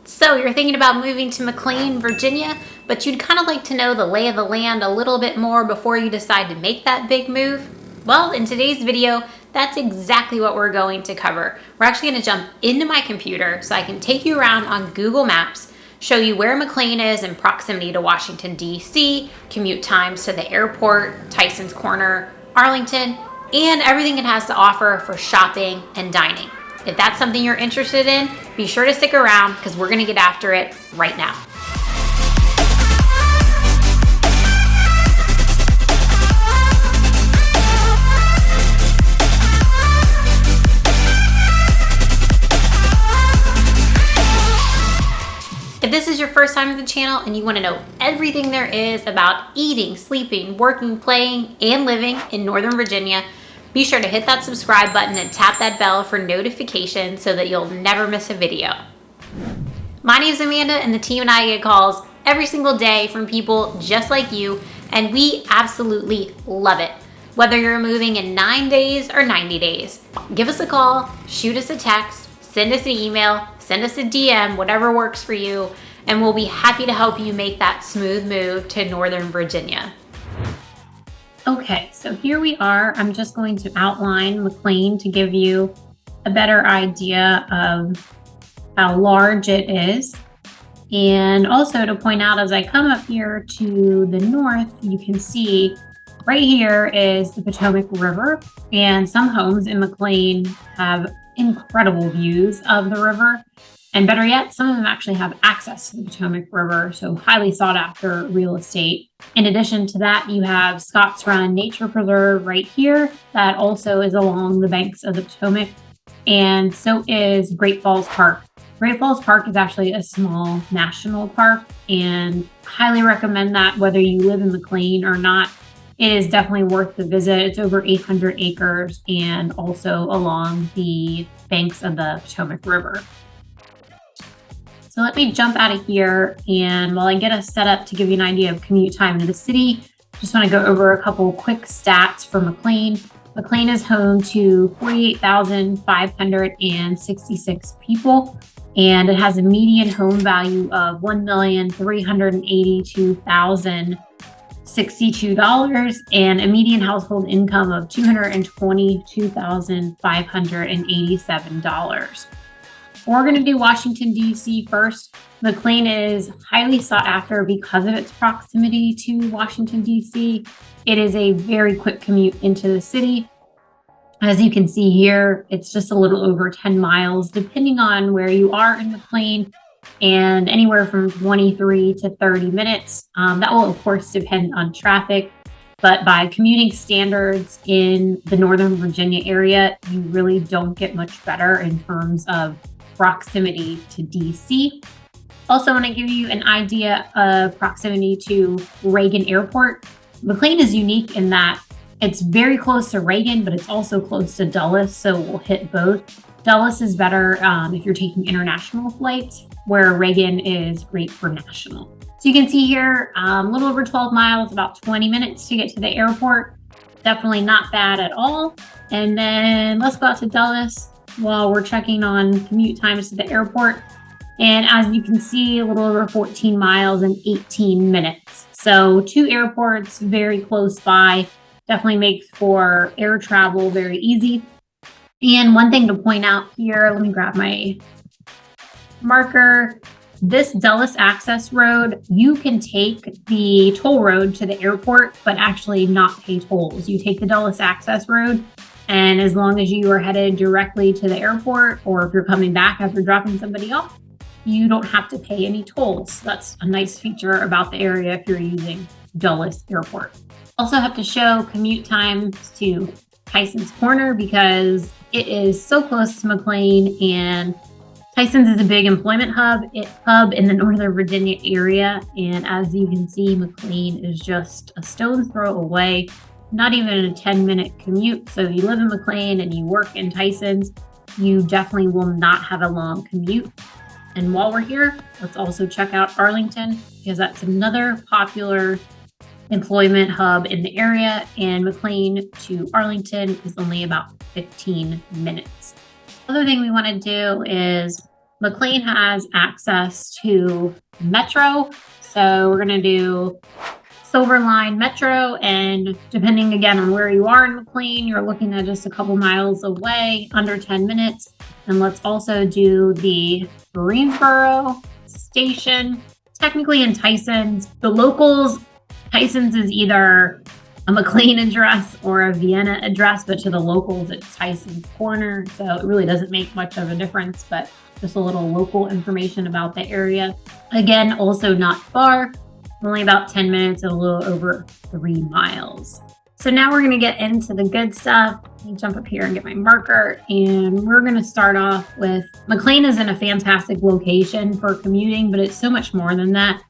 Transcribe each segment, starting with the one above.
So you're thinking about moving to Mclean, Virginia, but you'd kind of like to know the lay of the land a little bit more before you decide to make that big move? Well, in today's video, that's exactly what we're going to cover. We're actually going to jump into my computer so I can take you around on Google Maps, show you where Mclean is in proximity to Washington, D.C., commute times to the airport, Tysons Corner, Arlington, and everything it has to offer for shopping and dining. If that's something you're interested in, be sure to stick around because we're going to get after it right now. If this is your first time to the channel and you want to know everything there is about eating, sleeping, working, playing, and living in Northern Virginia, be sure to hit that subscribe button and tap that bell for notifications so that you'll never miss a video. My name is Amanda, and the team and I get calls every single day from people just like you, and we absolutely love it. Whether you're moving in 9 days or 90 days, give us a call, shoot us a text, send us an email, send us a DM, whatever works for you, and we'll be happy to help you make that smooth move to Northern Virginia. Okay, so here we are. I'm just going to outline Mclean to give you a better idea of how large it is. And also to point out, as I come up here to the north, you can see right here is the Potomac River. And some homes in Mclean have incredible views of the river. And better yet, some of them actually have access to the Potomac River, so highly sought after real estate. In addition to that, you have Scotts Run Nature Preserve right here that also is along the banks of the Potomac, and so is Great Falls Park. Great Falls Park is actually a small national park, and highly recommend that whether you live in Mclean or not. It is definitely worth the visit. It's over 800 acres and also along the banks of the Potomac River. So let me jump out of here, and while I get us set up to give you an idea of commute time to the city, just want to go over a couple quick stats for Mclean. Mclean is home to 48,566 people, and it has a median home value of $1,382,062 and a median household income of $222,587. We're going to do Washington, D.C. first. Mclean is highly sought after because of its proximity to Washington, D.C. It is a very quick commute into the city. As you can see here, it's just a little over 10 miles, depending on where you are in Mclean, and anywhere from 23 to 30 minutes. That will, of course, depend on traffic. But by commuting standards in the Northern Virginia area, you really don't get much better in terms of proximity to DC. Also want to give you an idea of proximity to Reagan Airport. Mclean is unique in that it's very close to Reagan, but it's also close to Dulles, so we'll hit both. Dulles is better if you're taking international flights, where Reagan is great for national. So you can see here, a little over 12 miles, about 20 minutes to get to the airport. Definitely not bad at all. And then let's go out to Dulles while we're checking on commute times to the airport. And as you can see, a little over 14 miles and 18 minutes. So two airports very close by, definitely makes for air travel very easy. And one thing to point out here, let me grab my marker. This Dulles access road, you can take the toll road to the airport, but actually not pay tolls. You take the Dulles access road, and as long as you are headed directly to the airport, or if you're coming back after dropping somebody off, you don't have to pay any tolls. That's a nice feature about the area if you're using Dulles Airport. Also have to show commute times to Tysons Corner because it is so close to Mclean, and Tysons is a big employment hub in the Northern Virginia area. And as you can see, Mclean is just a stone's throw away, not even a 10-minute commute. So if you live in Mclean and you work in Tysons, you definitely will not have a long commute. And while we're here, let's also check out Arlington because that's another popular employment hub in the area, and Mclean to Arlington is only about 15 minutes. Other thing we want to do is Mclean has access to Metro. So we're going to do Silver Line Metro, and depending again on where you are in Mclean, you're looking at just a couple miles away, under 10 minutes. And let's also do the Greensboro station, technically in Tysons. The locals, Tysons is either a Mclean address or a Vienna address, but to the locals, it's Tysons Corner. So it really doesn't make much of a difference, but just a little local information about the area. Again, also not far, only about 10 minutes and a little over 3 miles. So now we're going to get into the good stuff. Let me jump up here and get my marker. And we're going to start off with Mclean is in a fantastic location for commuting, but it's so much more than that.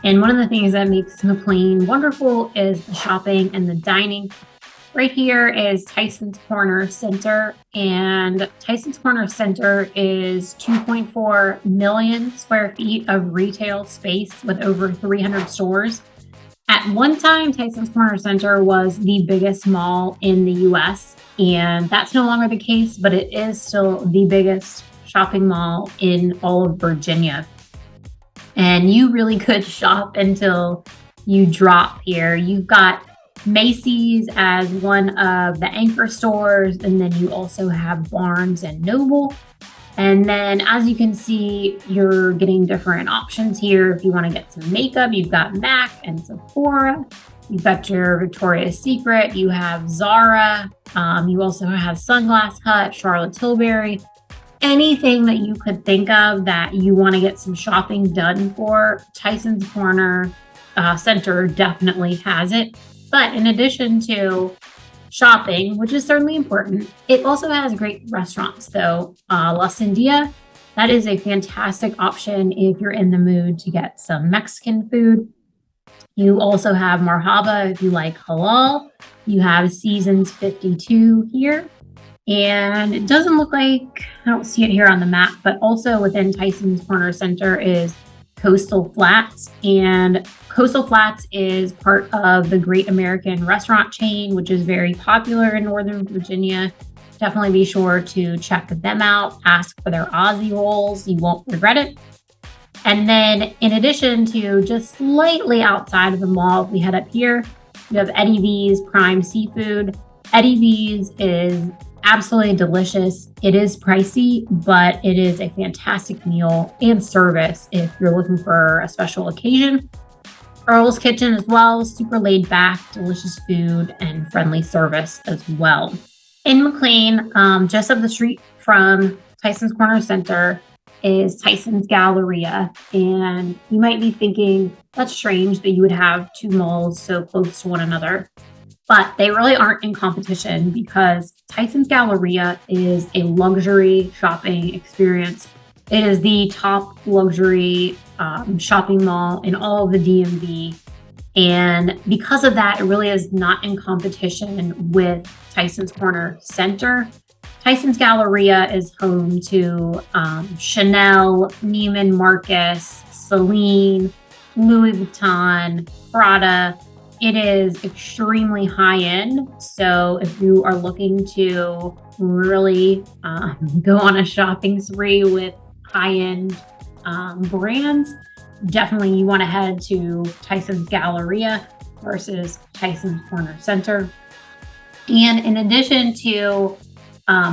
And one of the things that makes Mclean wonderful is the shopping and the dining. Right here is Tysons Corner Center, and Tysons Corner Center is 2.4 million square feet of retail space with over 300 stores. At one time, Tysons Corner Center was the biggest mall in the US, and that's no longer the case, but it is still the biggest shopping mall in all of Virginia. And you really could shop until you drop here. You've got Macy's as one of the anchor stores, and then you also have Barnes and Noble. And then as you can see, you're getting different options here. If you want to get some makeup, you've got MAC and Sephora. You've got your Victoria's Secret. You have Zara. You also have Sunglass Hut, Charlotte Tilbury. Anything that you could think of that you want to get some shopping done for, Tysons Corner Center definitely has it. But in addition to shopping, which is certainly important, it also has great restaurants. So La Cindia, that is a fantastic option if you're in the mood to get some Mexican food. You also have Marhaba if you like halal. You have Seasons 52 here. And it doesn't look like, I don't see it here on the map, but also within Tysons Corner Center is Coastal Flats. And Coastal Flats is part of the Great American restaurant chain, which is very popular in Northern Virginia. Definitely be sure to check them out. Ask for their Aussie rolls. You won't regret it. And then in addition to just slightly outside of the mall, if we head up here, you have Eddie V's Prime Seafood. Eddie V's is absolutely delicious. It is pricey, but it is a fantastic meal and service if you're looking for a special occasion. Earl's Kitchen as well, super laid back, delicious food and friendly service as well. In Mclean, just up the street from Tysons Corner Center is Tysons Galleria. And you might be thinking, that's strange that you would have two malls so close to one another. But they really aren't in competition because Tysons Galleria is a luxury shopping experience. It is the top luxury shopping mall in all of the DMV. And because of that, it really is not in competition with Tysons Corner Center. Tysons Galleria is home to Chanel, Neiman Marcus, Celine, Louis Vuitton, Prada. It is extremely high end. So if you are looking to really go on a shopping spree with high end brands, definitely you want to head to Tysons Galleria versus Tysons Corner Center. And in addition to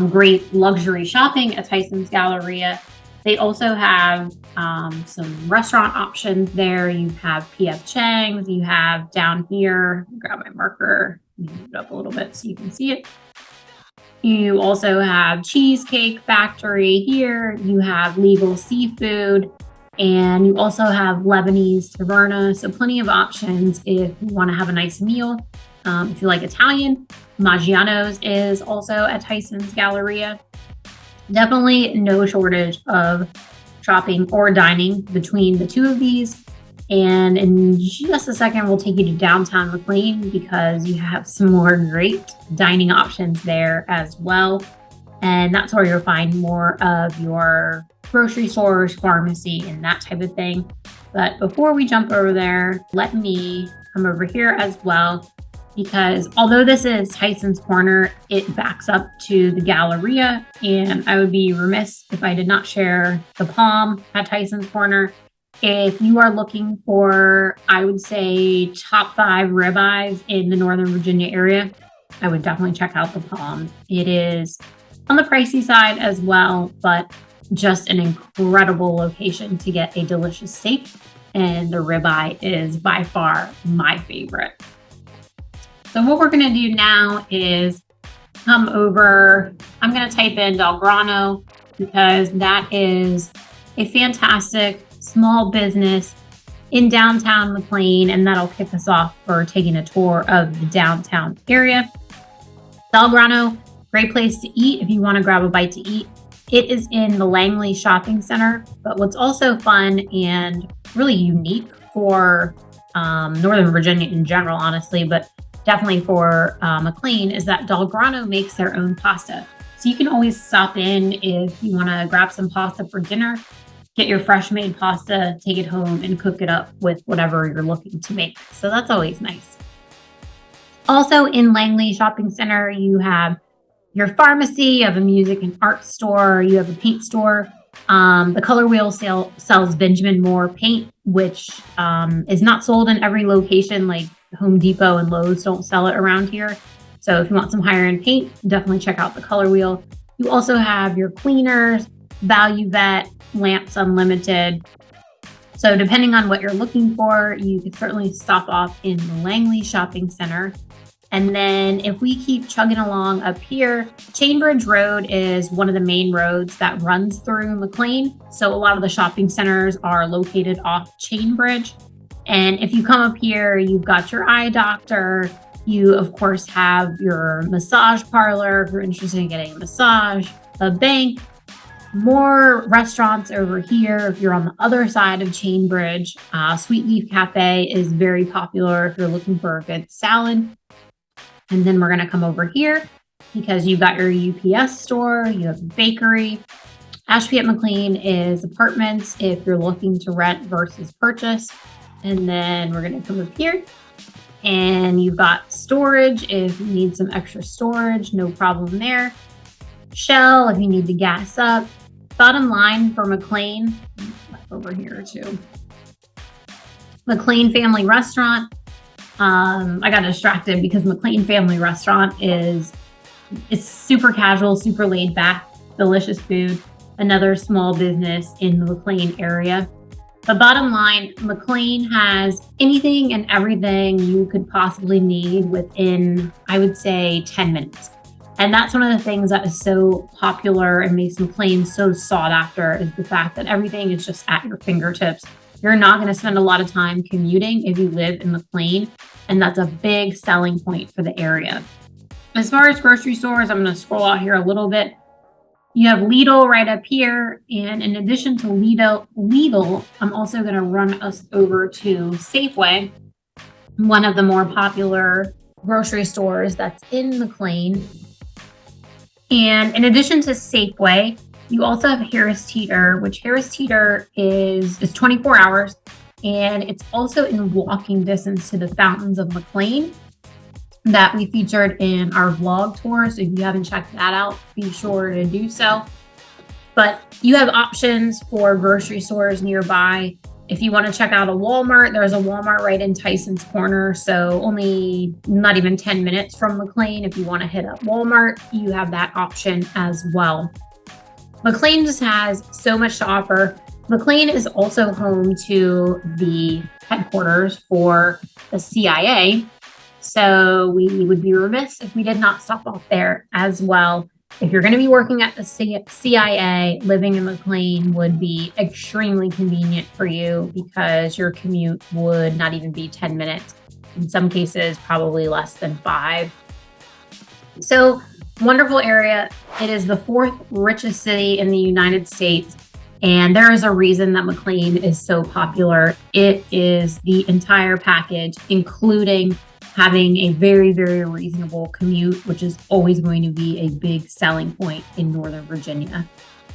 great luxury shopping at Tysons Galleria, they also have some restaurant options there. You have P.F. Chang's. You have down here, grab my marker, move it up a little bit so you can see it. You also have Cheesecake Factory here. You have Legal Seafood. And you also have Lebanese Taverna. So plenty of options if you want to have a nice meal. If you like Italian, Maggiano's is also at Tysons Galleria. Definitely no shortage of shopping or dining between the two of these. And in just a second, we'll take you to downtown Mclean because you have some more great dining options there as well. And that's where you'll find more of your grocery stores, pharmacy, and that type of thing. But before we jump over there, let me come over here as well because although this is Tysons Corner, it backs up to the Galleria, and I would be remiss if I did not share the Palm at Tysons Corner. If you are looking for, I would say, top 5 ribeyes in the Northern Virginia area, I would definitely check out the Palm. It is on the pricey side as well, but just an incredible location to get a delicious steak, and the ribeye is by far my favorite. So what we're going to do now is come over. I'm going to type in Del Grano because that is a fantastic small business in downtown Mclean, and that'll kick us off for taking a tour of the downtown area. Del Grano, great place to eat if you want to grab a bite to eat. It is in the Langley Shopping Center, but what's also fun and really unique for Northern Virginia in general, honestly, but definitely for Mclean, is that Del Grano makes their own pasta. So you can always stop in if you want to grab some pasta for dinner, get your fresh made pasta, take it home and cook it up with whatever you're looking to make. So that's always nice. Also in Langley Shopping Center, you have your pharmacy, you have a music and art store, you have a paint store. The Color Wheel sells Benjamin Moore paint, which is not sold in every location. Like Home Depot and Lowe's don't sell it around here. So if you want some higher end paint, definitely check out the Color Wheel. You also have your cleaners, Value Vet, Lamps Unlimited. So depending on what you're looking for, you could certainly stop off in the Langley Shopping Center. And then if we keep chugging along up here, Chainbridge Road is one of the main roads that runs through Mclean. So a lot of the shopping centers are located off Chainbridge. And if you come up here, you've got your eye doctor. You, of course, have your massage parlor if you're interested in getting a massage, a bank, more restaurants over here. If you're on the other side of Chainbridge, Sweet Leaf Cafe is very popular if you're looking for a good salad. And then we're going to come over here because you've got your UPS store, you have a bakery. Ashby at Mclean is apartments if you're looking to rent versus purchase. And then we're going to come up here and you've got storage if you need some extra storage, no problem there. Shell if you need to gas up. Bottom line for Mclean, over here too. Mclean Family Restaurant. I got distracted because Mclean Family Restaurant it's super casual, super laid back, delicious food. Another small business in the Mclean area. But bottom line, Mclean has anything and everything you could possibly need within, I would say, 10 minutes. And that's one of the things that is so popular and makes Mclean so sought after, is the fact that everything is just at your fingertips. You're not going to spend a lot of time commuting if you live in Mclean, and that's a big selling point for the area. As far as grocery stores, I'm going to scroll out here a little bit. You have Lidl right up here, and in addition to Lidl, I'm also going to run us over to Safeway, one of the more popular grocery stores that's in Mclean. And in addition to Safeway, you also have Harris Teeter, which Harris Teeter is 24 hours, and it's also in walking distance to the Fountains of Mclean that we featured in our vlog tour. So if you haven't checked that out, be sure to do so. But you have options for grocery stores nearby. If you want to check out a Walmart, there's a Walmart right in Tysons Corner. So only not even 10 minutes from Mclean. If you want to hit up Walmart, you have that option as well. Mclean just has so much to offer. Mclean is also home to the headquarters for the CIA. So we would be remiss if we did not stop off there as well. If you're going to be working at the CIA, living in Mclean would be extremely convenient for you because your commute would not even be 10 minutes. In some cases, probably less than 5. So wonderful area. It is the 4th richest city in the United States. And there is a reason that Mclean is so popular. It is the entire package, including having a very, very reasonable commute, which is always going to be a big selling point in Northern Virginia.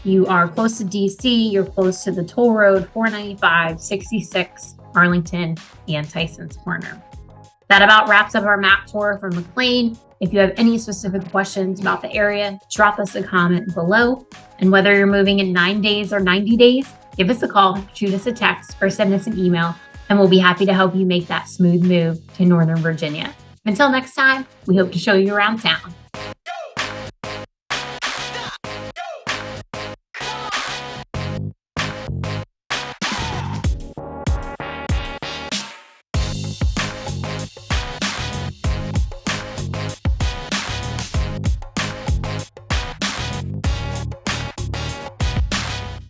You are close to D.C., you're close to the toll road 495, 66, Arlington, and Tysons Corner. That about wraps up our map tour for Mclean. If you have any specific questions about the area, drop us a comment below. And whether you're moving in 9 days or 90 days, give us a call, shoot us a text, or send us an email, and we'll be happy to help you make that smooth move to Northern Virginia. Until next time, we hope to show you around town.